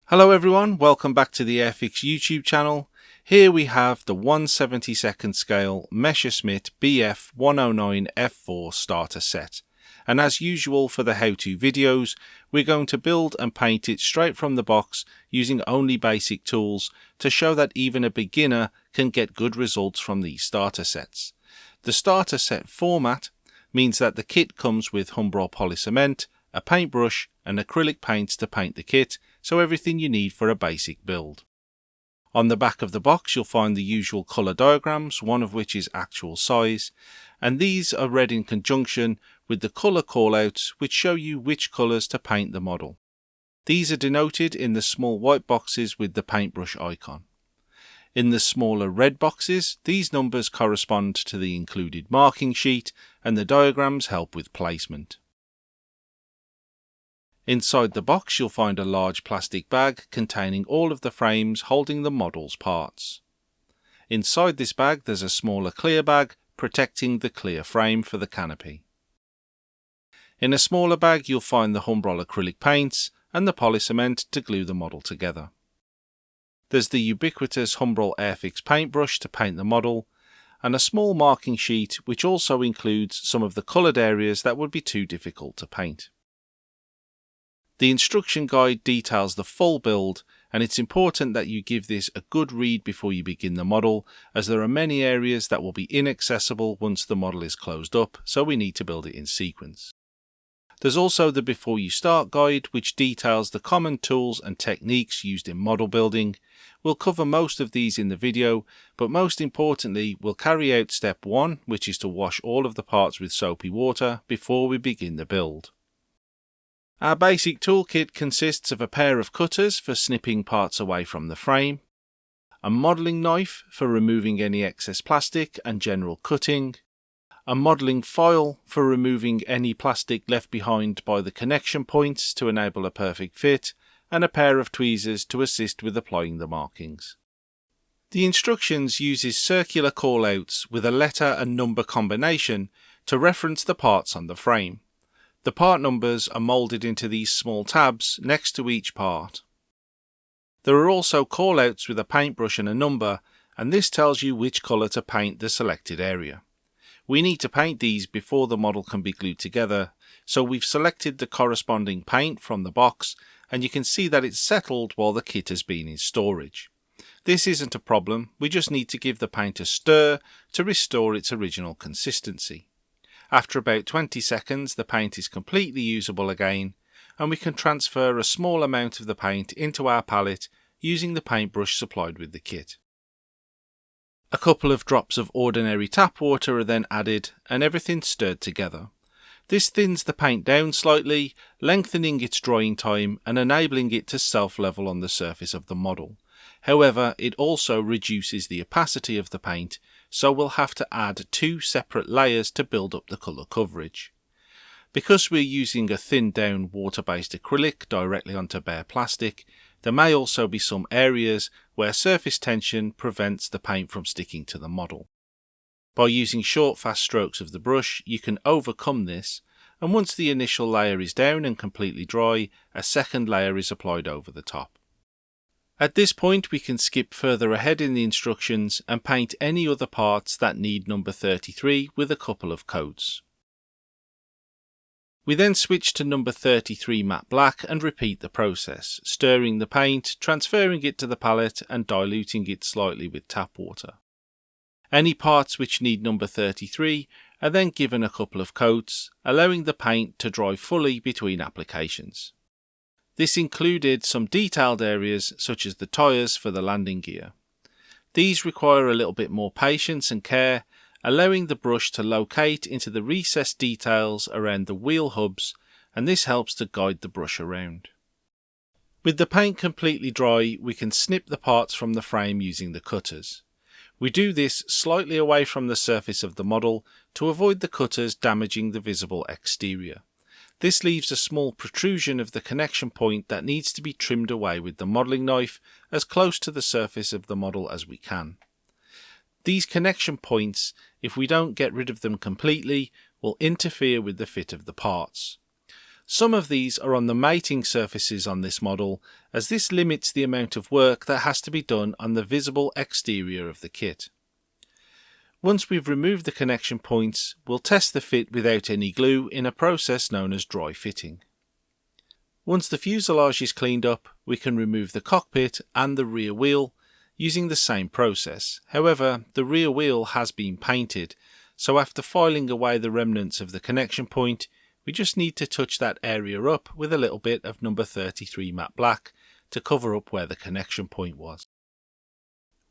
Hello everyone, welcome back to the Airfix YouTube channel. Here we have the 1/72nd scale Messerschmitt Bf109F-4 starter set. And as usual for the how-to videos, we're going to build and paint it straight from the box using only basic tools to show that even a beginner can get good results from these starter sets. The starter set format means that the kit comes with Humbrol polycement, a paintbrush and acrylic paints to paint the kit, so everything you need for a basic build. On the back of the box you'll find the usual colour diagrams, one of which is actual size, and these are read in conjunction with the colour callouts which show you which colours to paint the model. These are denoted in the small white boxes with the paintbrush icon. In the smaller red boxes, these numbers correspond to the included marking sheet and the diagrams help with placement. Inside the box you'll find a large plastic bag containing all of the frames holding the model's parts. Inside this bag there's a smaller clear bag protecting the clear frame for the canopy. In a smaller bag you'll find the Humbrol acrylic paints and the polycement to glue the model together. There's the ubiquitous Humbrol Airfix paintbrush to paint the model, and a small marking sheet which also includes some of the coloured areas that would be too difficult to paint. The instruction guide details the full build, and it's important that you give this a good read before you begin the model, as there are many areas that will be inaccessible once the model is closed up, so we need to build it in sequence. There's also the Before You Start guide, which details the common tools and techniques used in model building. We'll cover most of these in the video, but most importantly we'll carry out step 1, which is to wash all of the parts with soapy water before we begin the build. Our basic toolkit consists of a pair of cutters for snipping parts away from the frame, a modelling knife for removing any excess plastic and general cutting, a modelling file for removing any plastic left behind by the connection points to enable a perfect fit, and a pair of tweezers to assist with applying the markings. The instructions uses circular callouts with a letter and number combination to reference the parts on the frame. The part numbers are moulded into these small tabs next to each part. There are also callouts with a paintbrush and a number, and this tells you which colour to paint the selected area. We need to paint these before the model can be glued together, so we've selected the corresponding paint from the box, and you can see that it's settled while the kit has been in storage. This isn't a problem, we just need to give the paint a stir to restore its original consistency. After about 20 seconds the paint is completely usable again, and we can transfer a small amount of the paint into our palette using the paintbrush supplied with the kit. A couple of drops of ordinary tap water are then added and everything stirred together. This thins the paint down slightly, lengthening its drying time and enabling it to self-level on the surface of the model. However, it also reduces the opacity of the paint, so we'll have to add 2 separate layers to build up the colour coverage. Because we're using a thinned down water-based acrylic directly onto bare plastic, there may also be some areas where surface tension prevents the paint from sticking to the model. By using short fast strokes of the brush you can overcome this, and once the initial layer is down and completely dry, a second layer is applied over the top. At this point we can skip further ahead in the instructions and paint any other parts that need number 33 with a couple of coats. We then switch to number 33 matte black and repeat the process, stirring the paint, transferring it to the palette and diluting it slightly with tap water. Any parts which need number 33 are then given a couple of coats, allowing the paint to dry fully between applications. This included some detailed areas such as the tyres for the landing gear. These require a little bit more patience and care, allowing the brush to locate into the recessed details around the wheel hubs, and this helps to guide the brush around. With the paint completely dry, we can snip the parts from the frame using the cutters. We do this slightly away from the surface of the model to avoid the cutters damaging the visible exterior. This leaves a small protrusion of the connection point that needs to be trimmed away with the modelling knife as close to the surface of the model as we can. These connection points, if we don't get rid of them completely, will interfere with the fit of the parts. Some of these are on the mating surfaces on this model, as this limits the amount of work that has to be done on the visible exterior of the kit. Once we've removed the connection points, we'll test the fit without any glue in a process known as dry fitting. Once the fuselage is cleaned up, we can remove the cockpit and the rear wheel using the same process. However, the rear wheel has been painted, so after filing away the remnants of the connection point, we just need to touch that area up with a little bit of number 33 matte black to cover up where the connection point was.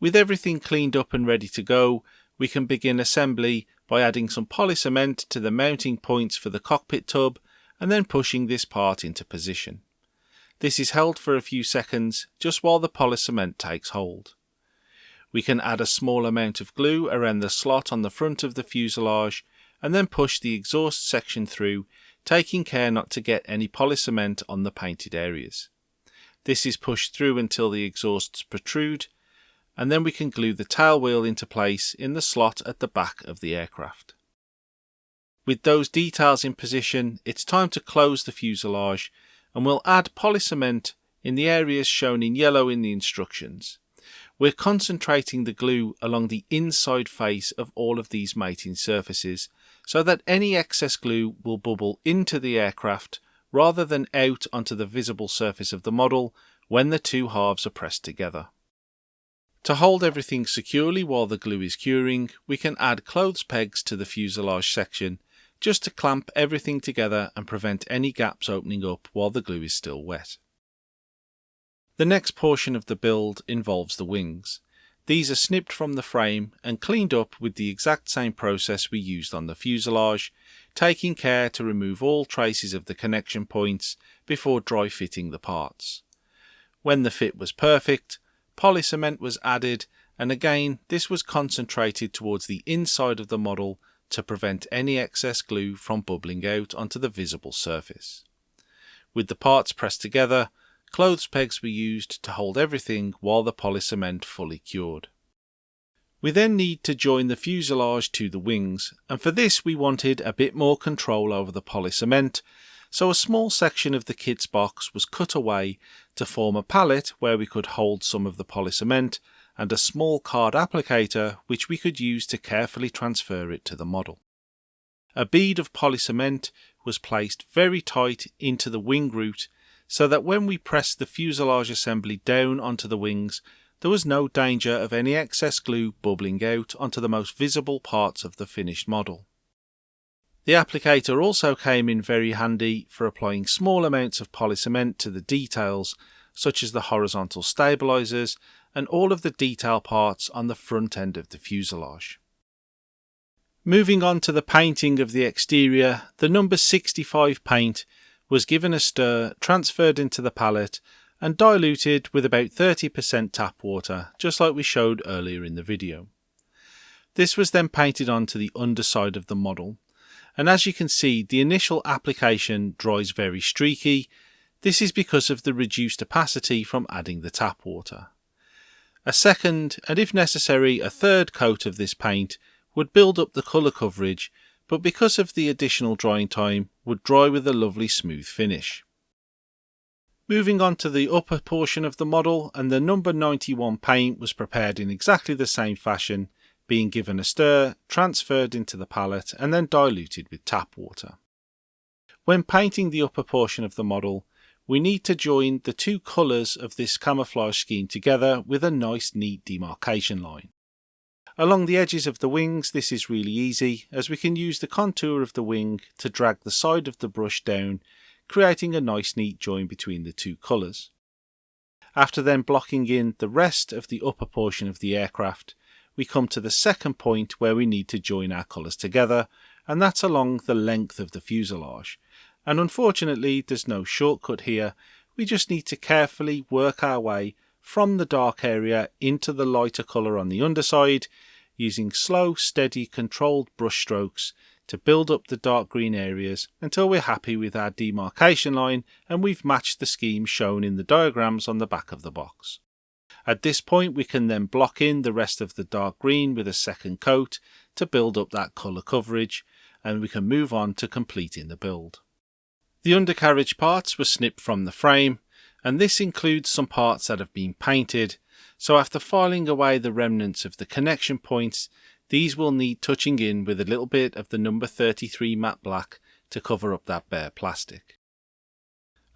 With everything cleaned up and ready to go, we can begin assembly by adding some polycement to the mounting points for the cockpit tub and then pushing this part into position. This is held for a few seconds just while the polycement takes hold. We can add a small amount of glue around the slot on the front of the fuselage and then push the exhaust section through, taking care not to get any polycement on the painted areas. This is pushed through until the exhausts protrude, and then we can glue the tail wheel into place in the slot at the back of the aircraft. With those details in position, it's time to close the fuselage, and we'll add polycement in the areas shown in yellow in the instructions. We're concentrating the glue along the inside face of all of these mating surfaces, so that any excess glue will bubble into the aircraft rather than out onto the visible surface of the model when the two halves are pressed together. To hold everything securely while the glue is curing, we can add clothes pegs to the fuselage section just to clamp everything together and prevent any gaps opening up while the glue is still wet. The next portion of the build involves the wings. These are snipped from the frame and cleaned up with the exact same process we used on the fuselage, taking care to remove all traces of the connection points before dry fitting the parts. When the fit was perfect, polycement was added, and again this was concentrated towards the inside of the model to prevent any excess glue from bubbling out onto the visible surface. With the parts pressed together, clothes pegs were used to hold everything while the polycement fully cured. We then need to join the fuselage to the wings, and for this we wanted a bit more control over the polycement, so a small section of the kit's box was cut away to form a pallet where we could hold some of the polycement, and a small card applicator which we could use to carefully transfer it to the model. A bead of polycement was placed very tight into the wing root so that when we pressed the fuselage assembly down onto the wings, there was no danger of any excess glue bubbling out onto the most visible parts of the finished model. The applicator also came in very handy for applying small amounts of polycement to the details, such as the horizontal stabilizers and all of the detail parts on the front end of the fuselage. Moving on to the painting of the exterior, the number 65 paint was given a stir, transferred into the palette, and diluted with about 30% tap water, just like we showed earlier in the video. This was then painted onto the underside of the model, and as you can see, the initial application dries very streaky. This is because of the reduced opacity from adding the tap water. A second, and if necessary a third coat of this paint would build up the colour coverage, but because of the additional drying time would dry with a lovely smooth finish. Moving on to the upper portion of the model, and the number 91 paint was prepared in exactly the same fashion, being given a stir, transferred into the palette and then diluted with tap water. When painting the upper portion of the model, we need to join the two colours of this camouflage scheme together with a nice neat demarcation line. Along the edges of the wings this is really easy, as we can use the contour of the wing to drag the side of the brush down, creating a nice neat join between the two colours. After then blocking in the rest of the upper portion of the aircraft, we come to the second point where we need to join our colours together, and that's along the length of the fuselage. And unfortunately there's no shortcut here, we just need to carefully work our way from the dark area into the lighter colour on the underside, using slow, steady, controlled brush strokes to build up the dark green areas until we're happy with our demarcation line and we've matched the scheme shown in the diagrams on the back of the box. At this point we can then block in the rest of the dark green with a second coat to build up that colour coverage, and we can move on to completing the build. The undercarriage parts were snipped from the frame, and this includes some parts that have been painted, so after filing away the remnants of the connection points, these will need touching in with a little bit of the number 33 matte black to cover up that bare plastic.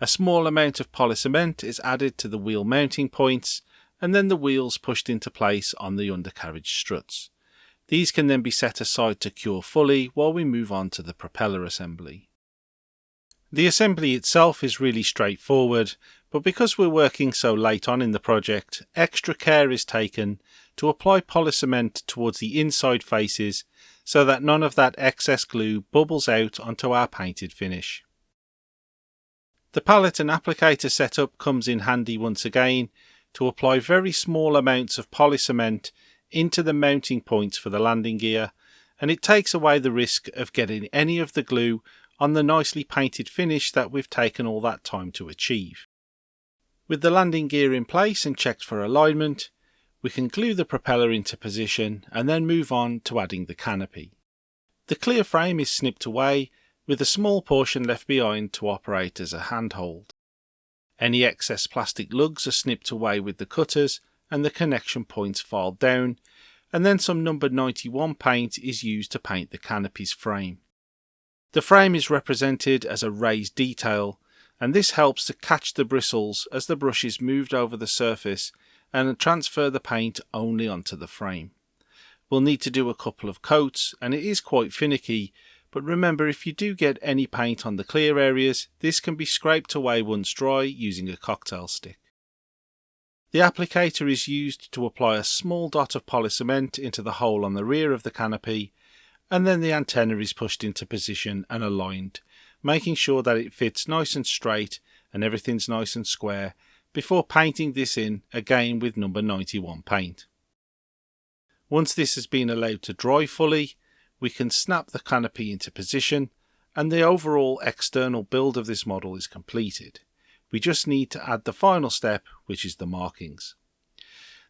A small amount of polycement is added to the wheel mounting points, and then the wheels pushed into place on the undercarriage struts. These can then be set aside to cure fully while we move on to the propeller assembly. The assembly itself is really straightforward, but because we're working so late on in the project, extra care is taken to apply polycement towards the inside faces so that none of that excess glue bubbles out onto our painted finish. The palette and applicator setup comes in handy once again to apply very small amounts of polycement into the mounting points for the landing gear, and it takes away the risk of getting any of the glue on the nicely painted finish that we've taken all that time to achieve. With the landing gear in place and checked for alignment, we can glue the propeller into position and then move on to adding the canopy. The clear frame is snipped away, with a small portion left behind to operate as a handhold. Any excess plastic lugs are snipped away with the cutters and the connection points filed down, and then some number 91 paint is used to paint the canopy's frame. The frame is represented as a raised detail, and this helps to catch the bristles as the brush is moved over the surface and transfer the paint only onto the frame. We'll need to do a couple of coats, and it is quite finicky, but remember, if you do get any paint on the clear areas, this can be scraped away once dry using a cocktail stick. The applicator is used to apply a small dot of polycement into the hole on the rear of the canopy, and then the antenna is pushed into position and aligned, making sure that it fits nice and straight and everything's nice and square before painting this in again with number 91 paint. Once this has been allowed to dry fully, we can snap the canopy into position and the overall external build of this model is completed. We just need to add the final step, which is the markings.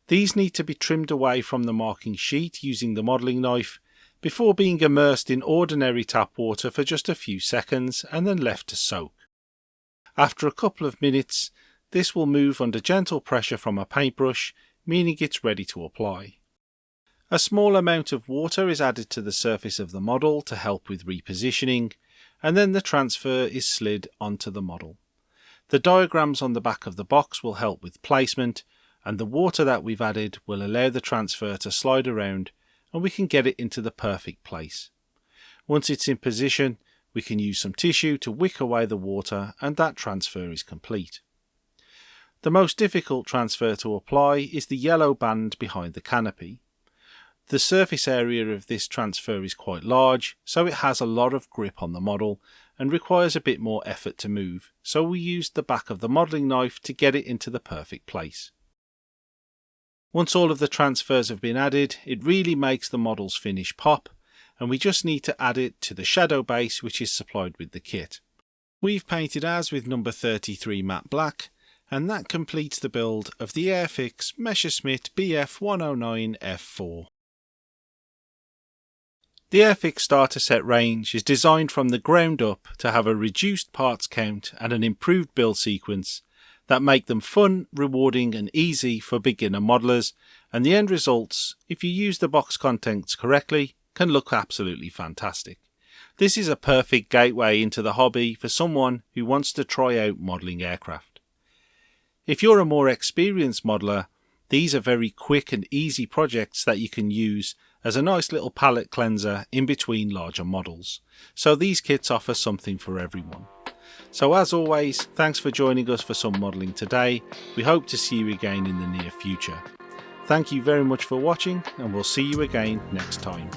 These need to be trimmed away from the marking sheet using the modelling knife before being immersed in ordinary tap water for just a few seconds and then left to soak. After a couple of minutes, this will move under gentle pressure from a paintbrush, meaning it's ready to apply. A small amount of water is added to the surface of the model to help with repositioning, and then the transfer is slid onto the model. The diagrams on the back of the box will help with placement, and the water that we've added will allow the transfer to slide around and we can get it into the perfect place. Once it's in position, we can use some tissue to wick away the water and that transfer is complete. The most difficult transfer to apply is the yellow band behind the canopy. The surface area of this transfer is quite large, so it has a lot of grip on the model and requires a bit more effort to move, so we used the back of the modelling knife to get it into the perfect place. Once all of the transfers have been added, it really makes the model's finish pop, and we just need to add it to the shadow base which is supplied with the kit. We've painted ours with number 33 matte black, and that completes the build of the Airfix Messerschmitt Bf109F-4. The Airfix starter set range is designed from the ground up to have a reduced parts count and an improved build sequence that make them fun, rewarding and easy for beginner modelers, and the end results, if you use the box contents correctly, can look absolutely fantastic. This is a perfect gateway into the hobby for someone who wants to try out modelling aircraft. If you're a more experienced modeler, these are very quick and easy projects that you can use as a nice little palette cleanser in between larger models. So these kits offer something for everyone. So as always, thanks for joining us for some modelling today. We hope to see you again in the near future. Thank you very much for watching, and we'll see you again next time.